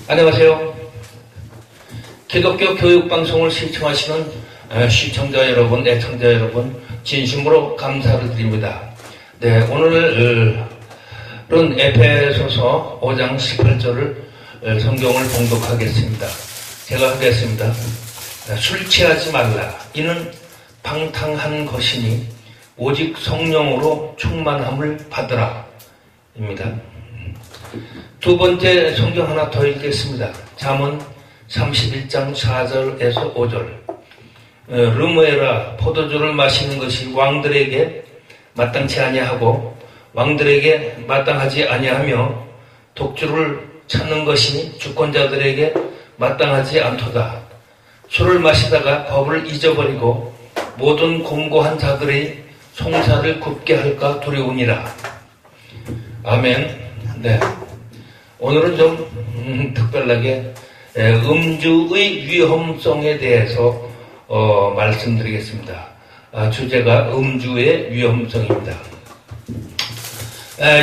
안녕하세요. 기독교 교육방송을 시청하시는 시청자 여러분, 애청자 여러분, 진심으로 감사를 드립니다. 네, 오늘은 에베소서 5장 18절을 성경을 봉독하겠습니다. 제가 하겠습니다. 술 취하지 말라. 이는 방탕한 것이니 오직 성령으로 충만함을 받으라. 입니다. 두 번째 성경 하나 더 읽겠습니다. 잠언 31장 4절에서 5절. 르무에라, 포도주를 마시는 것이 왕들에게 마땅치 아니하고 왕들에게 마땅하지 아니하며 독주를 찾는 것이 주권자들에게 마땅하지 않도다. 술을 마시다가 법을 잊어버리고 모든 공고한 자들의 송사를 굽게 할까 두려우니라. 아멘. 네. 오늘은 좀 특별하게 음주의 위험성에 대해서 말씀드리겠습니다. 주제가 음주의 위험성입니다.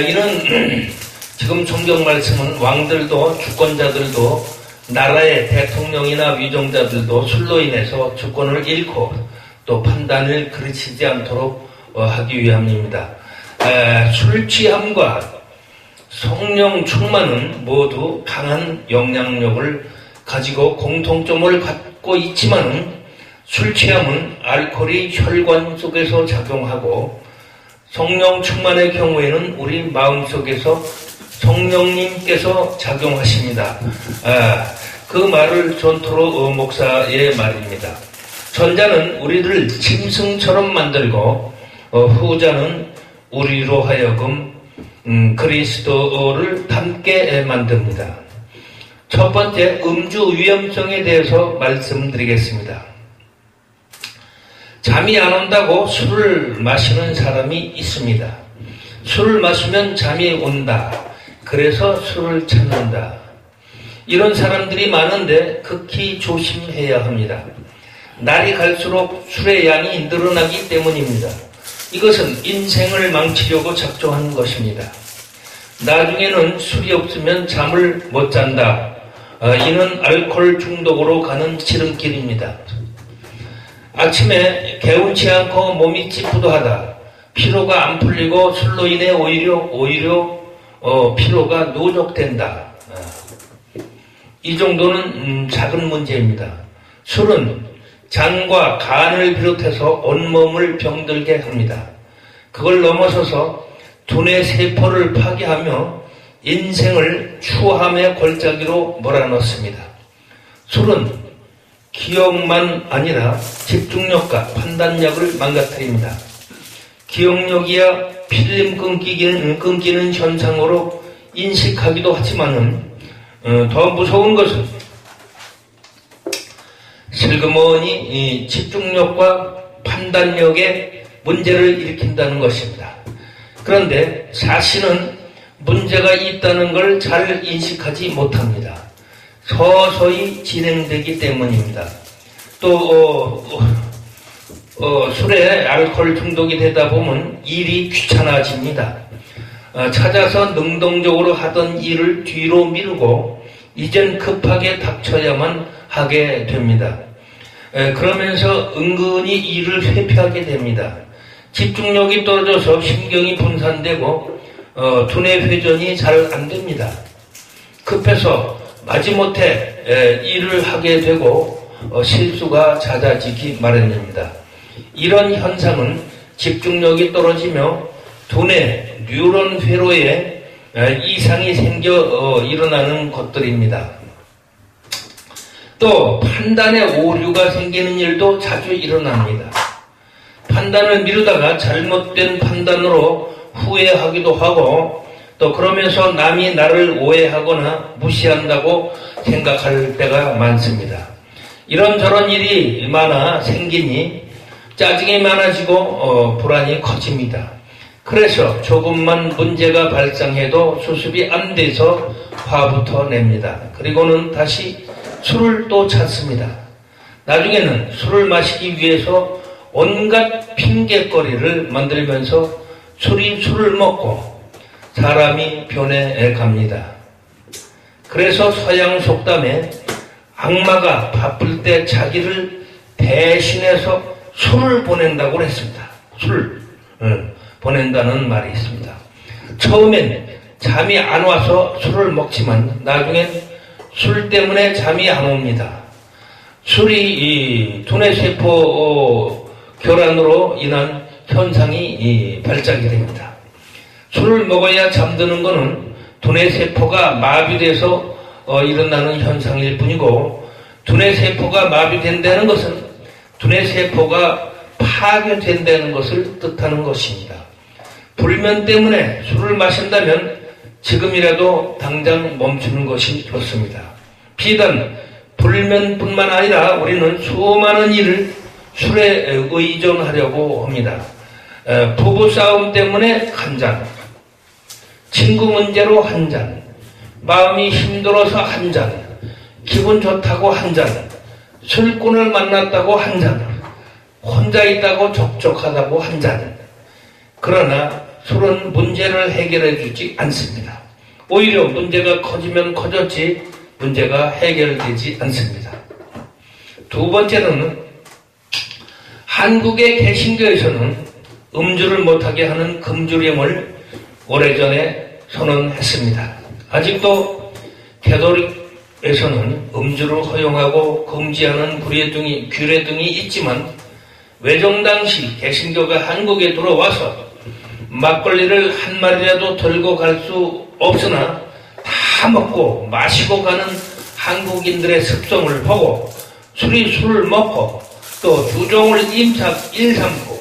이는 지금 성경 말씀은 왕들도 주권자들도 나라의 대통령이나 위정자들도 술로 인해서 주권을 잃고 또 판단을 그르치지 않도록 하기 위함입니다. 술 취함과 성령 충만은 모두 강한 영향력을 가지고 공통점을 갖고 있지만 술 취함은 알코올이 혈관 속에서 작용하고 성령 충만의 경우에는 우리 마음속에서 성령님께서 작용하십니다. 그 말을 존토로 목사의 말입니다. 전자는 우리를 짐승처럼 만들고 후자는 우리로 하여금 그리스도를 닮게 만듭니다. 첫 번째, 음주 위험성에 대해서 말씀드리겠습니다. 잠이 안 온다고 술을 마시는 사람이 있습니다. 술을 마시면 잠이 온다. 그래서 술을 찾는다. 이런 사람들이 많은데 극히 조심해야 합니다. 날이 갈수록 술의 양이 늘어나기 때문입니다. 이것은 인생을 망치려고 작정한 것입니다. 나중에는 술이 없으면 잠을 못 잔다. 이는 알코올 중독으로 가는 지름길입니다. 아침에 개운치 않고 몸이 찌뿌둥하다. 피로가 안 풀리고 술로 인해 오히려 피로가 누적된다. 이 정도는 작은 문제입니다. 술은 장과 간을 비롯해서 온몸을 병들게 합니다. 그걸 넘어서서 두뇌 세포를 파괴하며 인생을 추함의 골짜기로 몰아넣습니다. 술은 기억만 아니라 집중력과 판단력을 망가뜨립니다. 기억력이야 필름 끊기는 현상으로 인식하기도 하지만은 더 무서운 것은 슬그머니 집중력과 판단력에 문제를 일으킨다는 것입니다. 그런데 사실은 문제가 있다는 걸 잘 인식하지 못합니다. 서서히 진행되기 때문입니다. 또 술에 알코올 중독이 되다 보면 일이 귀찮아집니다. 찾아서 능동적으로 하던 일을 뒤로 미루고 이젠 급하게 닥쳐야만 하게 됩니다. 그러면서 은근히 일을 회피하게 됩니다. 집중력이 떨어져서 신경이 분산되고 두뇌 회전이 잘 안 됩니다. 급해서 마지못해 일을 하게 되고 실수가 잦아지기 마련입니다. 이런 현상은 집중력이 떨어지며 두뇌 뉴런 회로에 이상이 생겨 일어나는 것들입니다. 또 판단에 오류가 생기는 일도 자주 일어납니다. 판단을 미루다가 잘못된 판단으로 후회하기도 하고 또 그러면서 남이 나를 오해하거나 무시한다고 생각할 때가 많습니다. 이런저런 일이 많아 생기니 짜증이 많아지고 불안이 커집니다. 그래서 조금만 문제가 발생해도 수습이 안 돼서 화부터 냅니다. 그리고는 다시 술을 또 찾습니다. 나중에는 술을 마시기 위해서 온갖 핑계거리를 만들면서 술을 먹고 사람이 변해 갑니다. 그래서 서양 속담에 악마가 바쁠 때 자기를 대신해서 술을 보낸다고 했습니다. 술 보낸다는 말이 있습니다. 처음엔 잠이 안 와서 술을 먹지만 나중엔 술 때문에 잠이 안 옵니다. 술이 이 두뇌세포 교란으로 인한 현상이 발작이 됩니다. 술을 먹어야 잠드는 것은 두뇌세포가 마비돼서 일어나는 현상일 뿐이고, 두뇌세포가 마비된다는 것은 두뇌세포가 파괴된다는 것을 뜻하는 것입니다. 불면 때문에 술을 마신다면 지금이라도 당장 멈추는 것이 좋습니다. 비단 불면뿐만 아니라 우리는 수많은 일을 술에 의존하려고 합니다. 부부싸움 때문에 한 잔, 친구 문제로 한 잔, 마음이 힘들어서 한 잔, 기분 좋다고 한 잔, 술꾼을 만났다고 한 잔, 혼자 있다고 적적하다고 한 잔. 그러나 술은 문제를 해결해 주지 않습니다. 오히려 문제가 커지면 커졌지 문제가 해결되지 않습니다. 두 번째로는 한국의 개신교에서는 음주를 못하게 하는 금주령을 오래전에 선언했습니다. 아직도 캐톨릭에서는 음주를 허용하고 금지하는 규례 등이 있지만 외정 당시 개신교가 한국에 들어와서 막걸리를 한 마리라도 들고 갈 수 없으나 다 먹고 마시고 가는 한국인들의 습성을 보고 술을 먹고 또 주종을 일삼고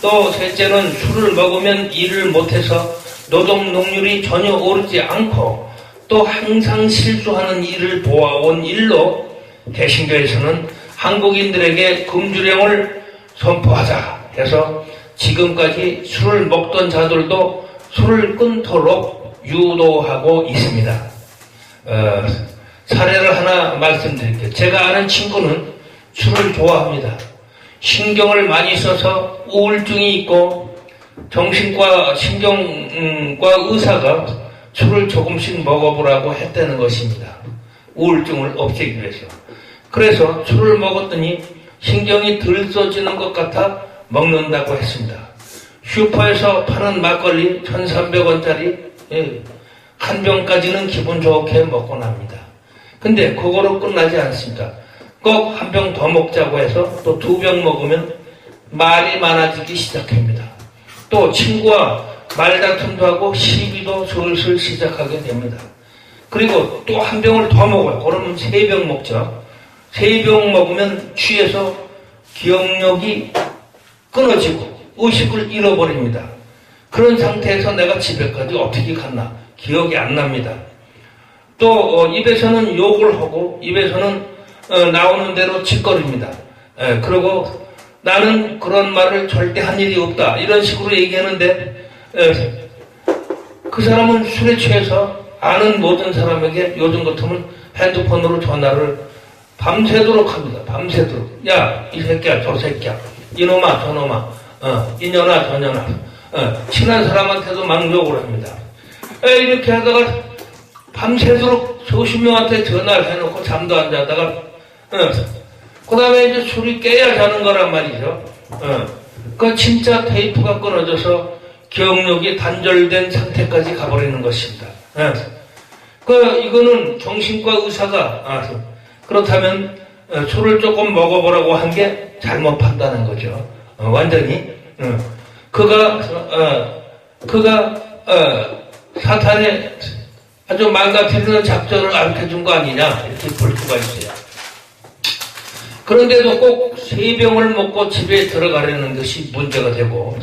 또 셋째는 술을 먹으면 일을 못해서 노동 능률이 전혀 오르지 않고 또 항상 실수하는 일을 보아온 일로 개신교에서는 한국인들에게 금주령을 선포하자 해서 지금까지 술을 먹던 자들도 술을 끊도록 유도하고 있습니다. 사례를 하나 말씀드릴게요. 제가 아는 친구는 술을 좋아합니다. 신경을 많이 써서 우울증이 있고 정신과 신경과 의사가 술을 조금씩 먹어보라고 했다는 것입니다. 우울증을 없애기 위해서. 그래서 술을 먹었더니 신경이 덜 써지는 것 같아 먹는다고 했습니다. 슈퍼에서 파는 막걸리 1,300원짜리 한 병까지는 기분 좋게 먹고 납니다. 근데 그거로 끝나지 않습니다. 꼭 한 병 더 먹자고 해서 또 2병 먹으면 말이 많아지기 시작합니다. 또 친구와 말다툼도 하고 시비도 슬슬 시작하게 됩니다. 그리고 또 한 병을 더 먹어요. 그러면 3병 먹죠. 3병 먹으면 취해서 기억력이 끊어지고 의식을 잃어버립니다. 그런 상태에서 내가 집에까지 어떻게 갔나 기억이 안 납니다. 또 입에서는 욕을 하고 입에서는 나오는 대로 짓거립니다. 그리고 나는 그런 말을 절대 한 일이 없다 이런 식으로 얘기하는데 그 사람은 술에 취해서 아는 모든 사람에게 요즘 같으면 핸드폰으로 전화를 밤새도록 합니다. 밤새도록. 야, 이 새끼야, 저 새끼야. 이놈아, 저놈아. 이년아, 저년아. 친한 사람한테도 막 욕을 합니다. 이렇게 하다가 밤새도록 수십 명한테 전화를 해놓고 잠도 안 자다가, 그 다음에 이제 술이 깨야 자는 거란 말이죠. 그 진짜 테이프가 끊어져서 기억력이 단절된 상태까지 가버리는 것입니다. 이거는 정신과 의사가, 그렇다면 술을 조금 먹어보라고 한 게 잘못 판단한 거죠. 완전히. 그가 사탄의 아주 망가뜨리는 작전을 알려준 거 아니냐 이렇게 볼 수가 있어요. 그런데도 꼭 3병을 먹고 집에 들어가려는 것이 문제가 되고,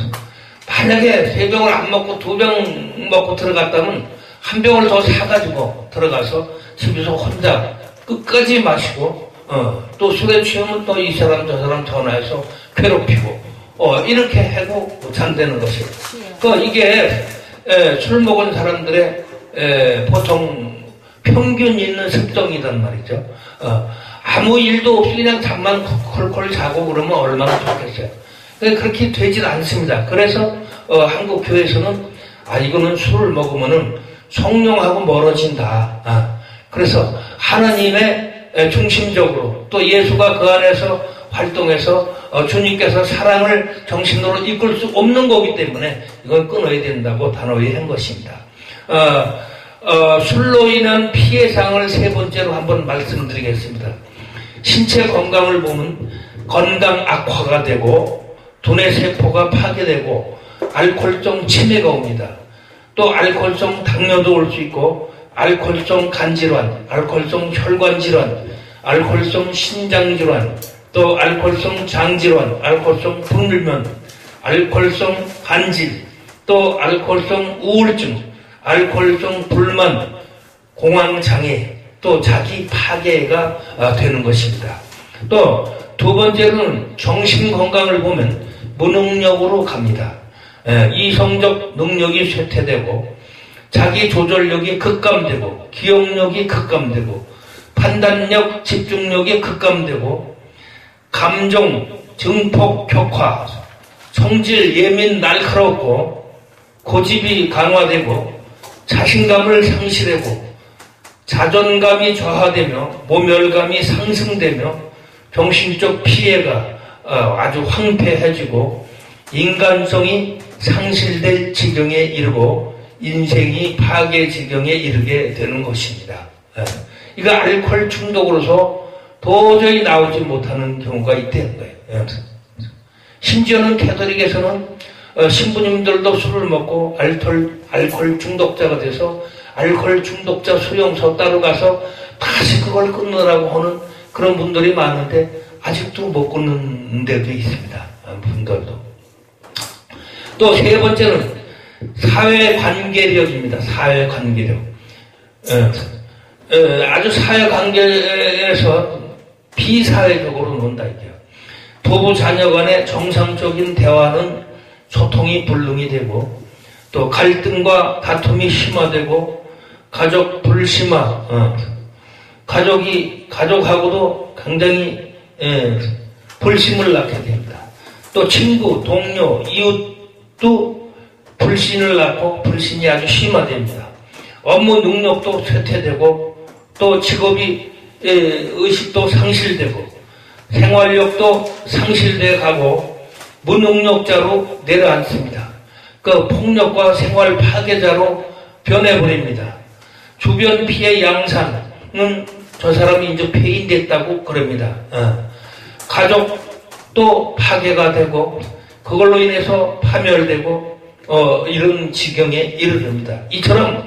만약에 3병을 안 먹고 2병 먹고 들어갔다면 1병을 더 사가지고 들어가서 집에서 혼자 끝까지 마시고 또 술에 취하면 또 이 사람 저 사람 전화해서 괴롭히고 이렇게 해도 잔다는 것이에요. 이게 술 먹은 사람들의 보통 평균 있는 습성이란 말이죠. 아무 일도 없이 그냥 잠만 콜콜 자고 그러면 얼마나 좋겠어요. 그렇게 되질 않습니다. 그래서 한국 교회에서는 이거는 술을 먹으면은 성령하고 멀어진다. 그래서 하나님의 중심적으로 또 예수가 그 안에서 활동해서 주님께서 사랑을 정신으로 이끌 수 없는 거기 때문에 이건 끊어야 된다고 단호히 한 것입니다. 술로 인한 피해상을 세 번째로 한번 말씀드리겠습니다. 신체 건강을 보면 건강 악화가 되고 두뇌 세포가 파괴되고 알코올성 치매가 옵니다. 또 알코올성 당뇨도 올 수 있고 알코올성 간질환, 알코올성 혈관질환, 알코올성 신장질환, 또 알코올성 장질환, 알코올성 불면, 알코올성 간질, 또 알코올성 우울증, 알코올성 불만, 공황장애, 또 자기 파괴가 되는 것입니다. 또 두 번째로는 정신건강을 보면 무능력으로 갑니다. 이성적 능력이 쇠퇴되고 자기 조절력이 급감되고 기억력이 급감되고 판단력, 집중력이 급감되고 감정, 증폭, 격화, 성질, 예민, 날카롭고 고집이 강화되고 자신감을 상실하고 자존감이 저하되며 모멸감이 상승되며 정신적 피해가 아주 황폐해지고 인간성이 상실될 지경에 이르고 인생이 파괴 지경에 이르게 되는 것입니다. 이거 알코올 중독으로서 도저히 나오지 못하는 경우가 있다는 거예요. 심지어는 캐톨릭에서는 신부님들도 술을 먹고 알코올 중독자가 돼서 알코올 중독자 수용소 따로 가서 다시 그걸 끊으라고 하는 그런 분들이 많은데 아직도 못 끊는 데도 있습니다. 분들도. 또 세 번째는 사회관계력입니다. 사회관계력. 아주 사회관계에서 비사회적으로 논다 이게요. 부부 자녀 간의 정상적인 대화는 소통이 불능이 되고 또 갈등과 다툼이 심화되고 가족 불심화, 가족하고도 굉장히 불심을 낳게 됩니다. 또 친구, 동료, 이웃도 불신을 낳고 불신이 아주 심화됩니다. 업무 능력도 쇠퇴되고 또 직업이 의식도 상실되고 생활력도 상실돼 가고 무능력자로 내려앉습니다. 그 폭력과 생활 파괴자로 변해버립니다. 주변 피해 양산은 저 사람이 이제 폐인됐다고 그럽니다. 가족도 파괴가 되고 그걸로 인해서 파멸되고 이런 지경에 이르릅니다. 이처럼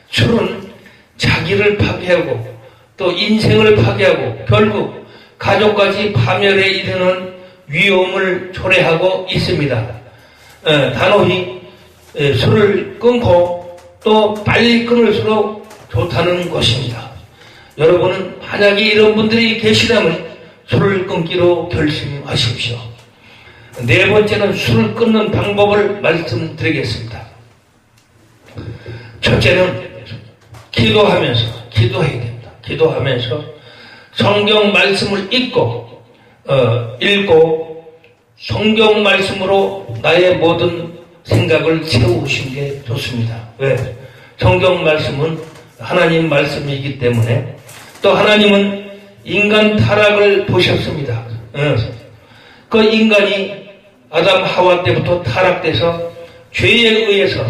술은 자기를 파괴하고 또 인생을 파괴하고 결국 가족까지 파멸에 이르는 위험을 초래하고 있습니다. 단호히 술을 끊고 또 빨리 끊을수록 좋다는 것입니다. 여러분은 만약에 이런 분들이 계시다면 술을 끊기로 결심하십시오. 네 번째는 술을 끊는 방법을 말씀드리겠습니다. 첫째는 기도해야 됩니다. 기도하면서 성경 말씀을 읽고 성경 말씀으로 나의 모든 생각을 채우시는 게 좋습니다. 왜? 성경 말씀은 하나님 말씀이기 때문에 또 하나님은 인간 타락을 보셨습니다. 그 인간이 아담 하와 때부터 타락돼서 죄에 의해서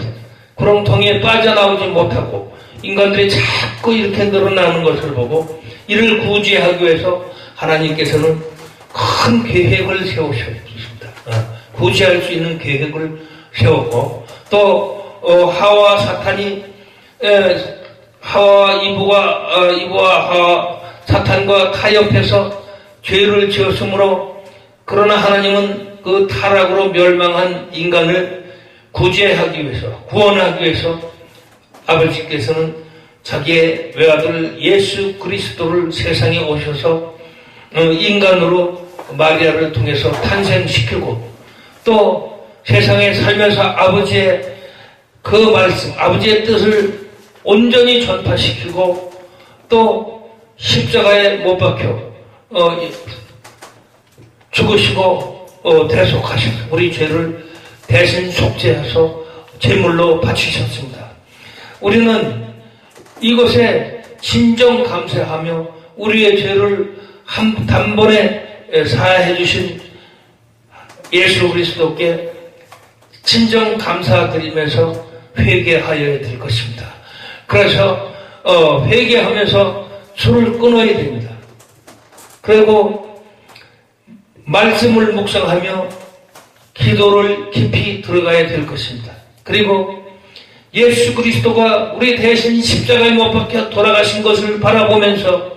구렁텅이에 빠져나오지 못하고 인간들이 자꾸 이렇게 늘어나는 것을 보고 이를 구제하기 위해서 하나님께서는 큰 계획을 세우셨습니다. 구제할 수 있는 계획을 세웠고 또 하와 사탄이 이브와 하와 사탄과 타협해서 죄를 지었으므로 그러나 하나님은 그 타락으로 멸망한 인간을 구제하기 위해서 구원하기 위해서 아버지께서는 자기의 외아들 예수 그리스도를 세상에 오셔서 인간으로 마리아를 통해서 탄생시키고 또 세상에 살면서 아버지의 그 말씀, 아버지의 뜻을 온전히 전파시키고 또 십자가에 못 박혀 죽으시고 대속하셔서 우리 죄를 대신 속죄해서 제물로 바치셨습니다. 우리는 이것에 진정 감사하며 우리의 죄를 단번에 사하해 주신 예수 그리스도께 진정 감사드리면서 회개하여야 될 것입니다. 그래서 회개하면서 술을 끊어야 됩니다. 그리고 말씀을 묵상하며 기도를 깊이 들어가야 될 것입니다. 그리고 예수 그리스도가 우리 대신 십자가에 못 박혀 돌아가신 것을 바라보면서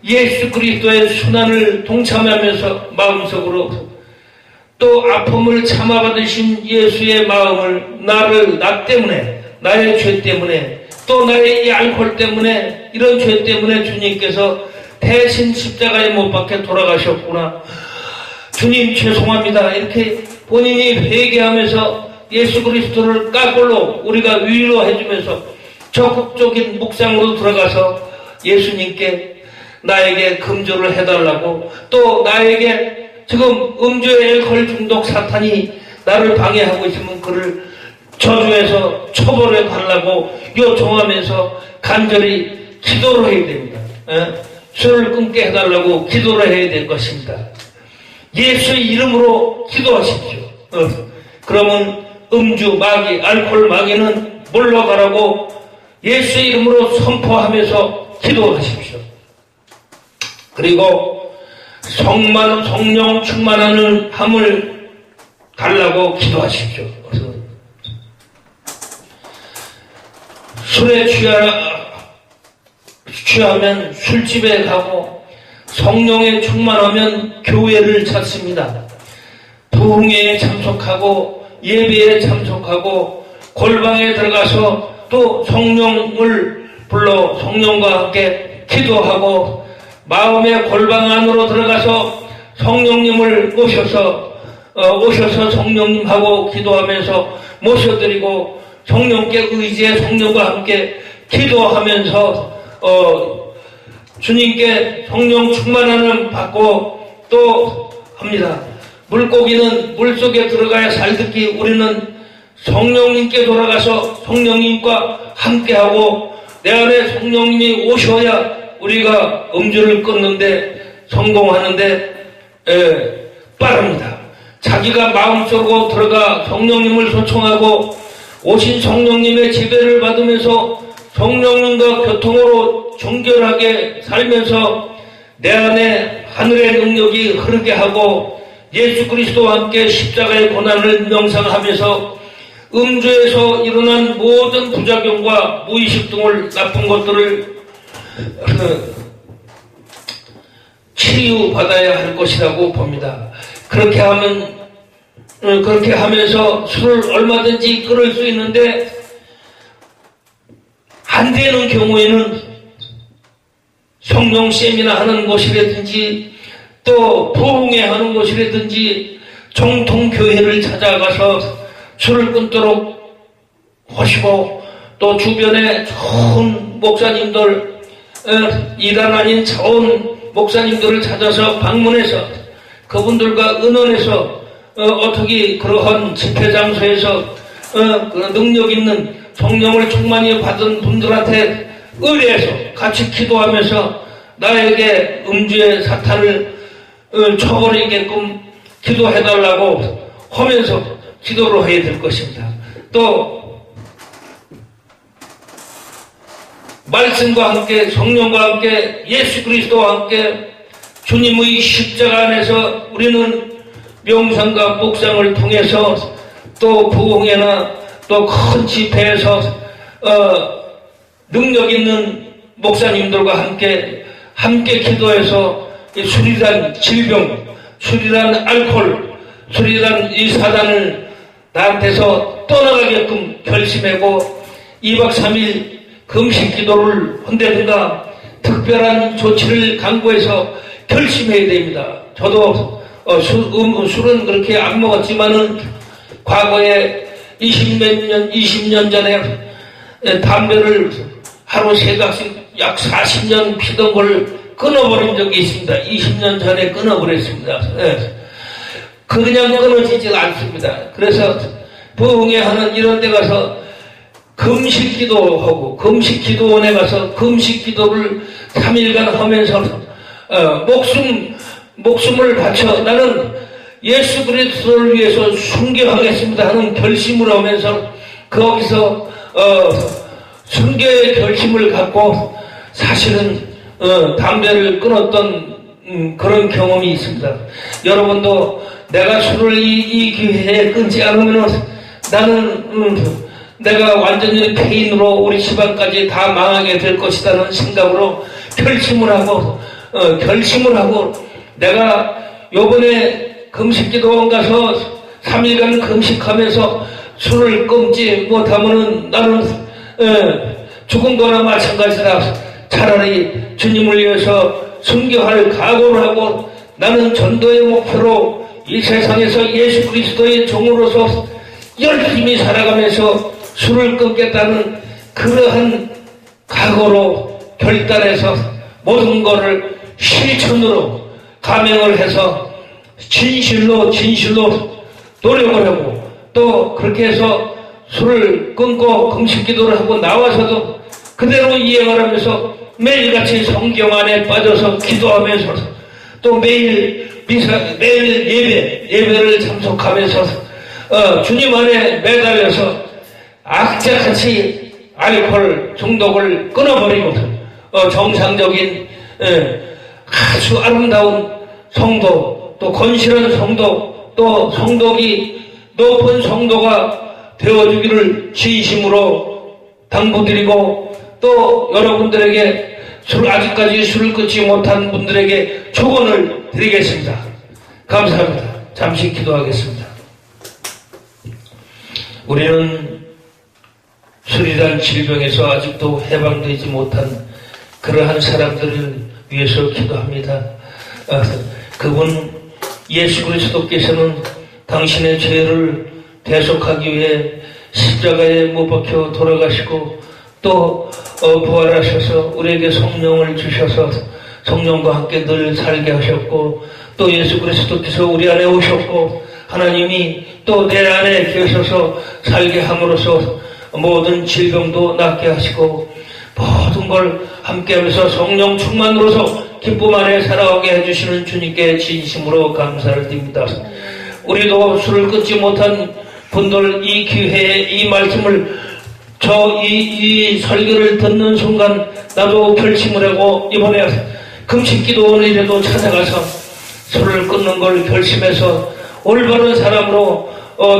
예수 그리스도의 순환을 동참하면서 마음속으로 또 아픔을 참아받으신 예수의 마음을 나 때문에, 나의 죄 때문에, 또 나의 이 알코올 때문에, 이런 죄 때문에 주님께서 대신 십자가에 못 박혀 돌아가셨구나. 주님 죄송합니다. 이렇게 본인이 회개하면서 예수 그리스도를 까꼴로 우리가 위로해주면서 적극적인 묵상으로 들어가서 예수님께 나에게 금조를 해달라고, 또 나에게 지금 음주의 알코올 중독 사탄이 나를 방해하고 있으면 그를 저주해서 처벌해 달라고 요청하면서 간절히 기도를 해야 됩니다. 술을 끊게 해달라고 기도를 해야 될 것입니다. 예수의 이름으로 기도하십시오. 그러면 음주, 마귀, 알코올 마귀는 물러가라고 예수의 이름으로 선포하면서 기도하십시오. 그리고 성령 충만하는 함을 달라고 기도하십시오. 술에 취하면 술집에 가고 성령에 충만하면 교회를 찾습니다. 부흥회에 참석하고 예배에 참석하고 골방에 들어가서 또 성령을 불러 성령과 함께 기도하고 마음의 골방 안으로 들어가서 성령님을 오셔서 성령님하고 기도하면서 모셔드리고 성령께 의지해 성령과 함께 기도하면서 주님께 성령 충만함을 받고 또 합니다. 물고기는 물속에 들어가야 살듣기, 우리는 성령님께 돌아가서 성령님과 함께하고 내 안에 성령님이 오셔야 우리가 음주를 끊는데 성공하는데 빠릅니다. 자기가 마음속으로 들어가 성령님을 소청하고 오신 성령님의 지배를 받으면서 성령님과 교통으로 정결하게 살면서 내 안에 하늘의 능력이 흐르게 하고 예수 그리스도와 함께 십자가의 고난을 명상하면서 음주에서 일어난 모든 부작용과 무의식 등을 나쁜 것들을 치유받아야 할 것이라고 봅니다. 그렇게 하면서 술을 얼마든지 끊을 수 있는데 안 되는 경우에는 성령 세미나 하는 곳이라든지 또 부흥회 하는 곳이라든지 정통교회를 찾아가서 술을 끊도록 하시고 또 주변에 좋은 목사님들, 이단 아닌 좋은 목사님들을 찾아서 방문해서 그분들과 의논해서 어떻게 그러한 집회 장소에서 그 능력 있는 성령을 충만히 받은 분들한테 의뢰해서 같이 기도하면서 나에게 음주의 사탄을 쳐버리게끔 기도해달라고 하면서 기도를 해야 될 것입니다. 또 말씀과 함께 성령과 함께 예수 그리스도와 함께 주님의 십자가 안에서 우리는 명상과 묵상을 통해서 또 부흥회나 또 큰 집회에서 능력 있는 목사님들과 함께 기도해서 술이란 질병, 술이란 알코올, 술이란 이 사단을 나한테서 떠나가게끔 결심하고 2박 3일 금식 기도를 한다든가 특별한 조치를 강구해서 결심해야 됩니다. 저도 술은 그렇게 안 먹었지만은 과거에 20년 전에 담배를 하루 3각씩 약 40년 피던 걸 끊어버린 적이 있습니다. 20년 전에 끊어버렸습니다. 그냥 끊어지질 않습니다. 그래서 부흥회 하는 이런 데 가서 금식 기도하고 금식 기도원에 가서 금식 기도를 3일간 하면서 목숨을 바쳐 나는 예수 그리스도를 위해서 순교하겠습니다 하는 결심을 하면서 거기서 순교의 결심을 갖고 사실은 담배를 끊었던 그런 경험이 있습니다. 여러분도 내가 술을 이 기회에 끊지 않으면 나는 내가 완전히 폐인으로 우리 집안까지 다 망하게 될 것이라는 생각으로 결심을 하고 내가 요번에 금식기도원 가서 3일간 금식하면서 술을 끊지 못하면은 나는 죽은 거나 마찬가지다. 차라리 주님을 위해서 순교할 각오를 하고 나는 전도의 목표로 이 세상에서 예수 그리스도의 종으로서 열심히 살아가면서 술을 끊겠다는 그러한 각오로 결단해서 모든 것을 실천으로 감행을 해서 진실로 노력을 하고 또 그렇게 해서 술을 끊고 금식기도를 하고 나와서도 그대로 이행을 하면서 매일같이 성경 안에 빠져서 기도하면서 또 매일 예배를 참석하면서 주님 안에 매달려서 악착같이 알코올 중독을 끊어버리고 정상적인 아주 아름다운 성도 또 건실한 성도 또 성덕이 높은 성도가 되어주기를 진심으로 당부드리고 또 여러분들에게 아직까지 술을 끊지 못한 분들에게 축원을 드리겠습니다. 감사합니다. 잠시 기도하겠습니다. 우리는 술이란 질병에서 아직도 해방되지 못한 그러한 사람들을 위해서 기도합니다. 그분 예수 그리스도께서는 당신의 죄를 대속하기 위해 십자가에 못 박혀 돌아가시고 또 부활하셔서 우리에게 성령을 주셔서 성령과 함께 늘 살게 하셨고 또 예수 그리스도께서 우리 안에 오셨고 하나님이 또 내 안에 계셔서 살게 함으로써 모든 질병도 낫게 하시고 모든 걸 함께하면서 성령 충만으로서 기쁨 안에 살아가게 해주시는 주님께 진심으로 감사를 드립니다. 우리도 술을 끊지 못한 분들 이 기회에 이 말씀을 이 설교를 듣는 순간 나도 결심을 하고 이번에 금식기도원이라도 찾아가서 술을 끊는 걸 결심해서 올바른 사람으로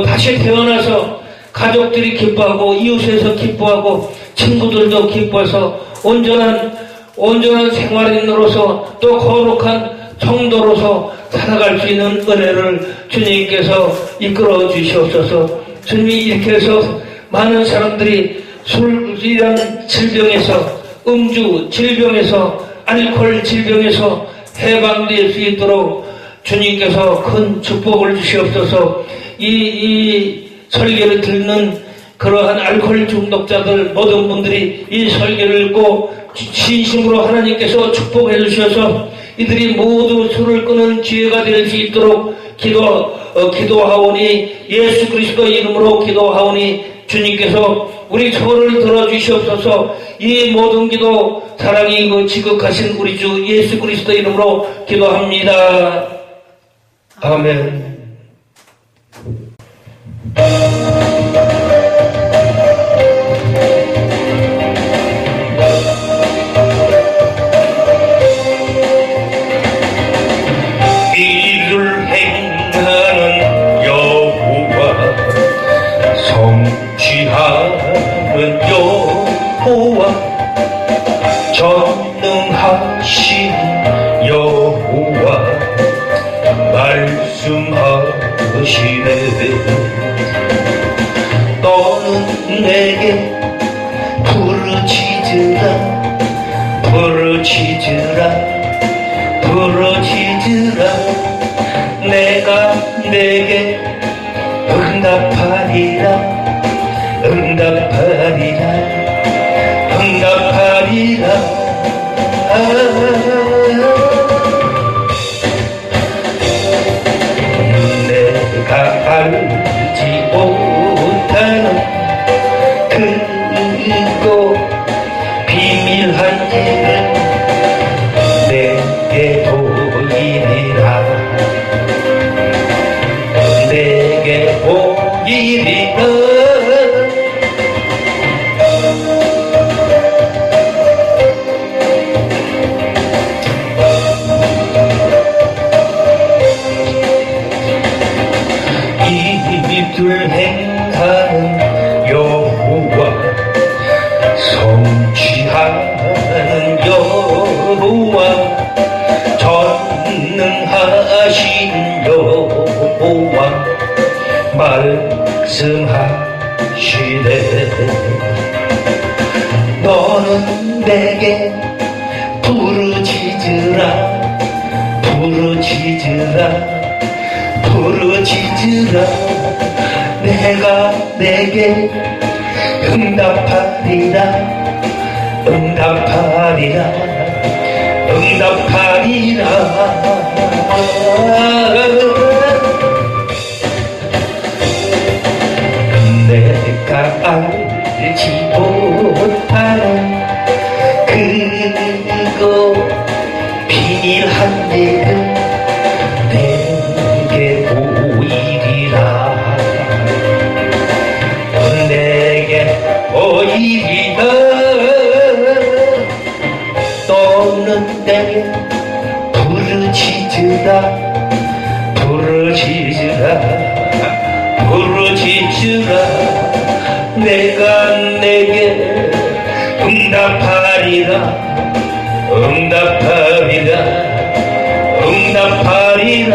다시 태어나서 가족들이 기뻐하고 이웃에서 기뻐하고 친구들도 기뻐해서 온전한 생활인으로서 또 거룩한 성도로서 살아갈 수 있는 은혜를 주님께서 이끌어 주시옵소서. 주님이 이렇게 해서 많은 사람들이 술이라는 질병에서 음주 질병에서 알코올 질병에서 해방될 수 있도록 주님께서 큰 축복을 주시옵소서. 이 설교를 듣는 그러한 알코올 중독자들 모든 분들이 이 설교를 읽고 진심으로 하나님께서 축복해 주셔서 이들이 모두 술을 끊는 기회가 될 수 있도록 기도하오니 예수 그리스도 이름으로 기도하오니 주님께서 우리 소원을 들어주시옵소서. 이 모든 기도 사랑이 지극하신 우리 주 예수 그리스도 이름으로 기도합니다. 아멘. 이를 행하는 여호와 성취하는 여호와 전능하신 여호와 말씀하시네. 너는 내게 부르짖으라 내가 내게 응답하리라 내가 알지 못하는 그 보이리라. 이들 행하는 여호와, 성취하는 여호와, 전능하신 여호와 말씀하시네. 너는 내게 부르짖으라, 부르짖으라, 부르짖으라. 내가 내게 응답하리라, 응답하리라, 응답하리라. 내가 알지 못하는 그거 비밀한 일은 내게 보이리라. 내게 보이리라. 너는 내게 부르짖으라, 부르짖으라, 부르짖으라. 내가 내게 응답하리라, 응답하리라, 응답하리라.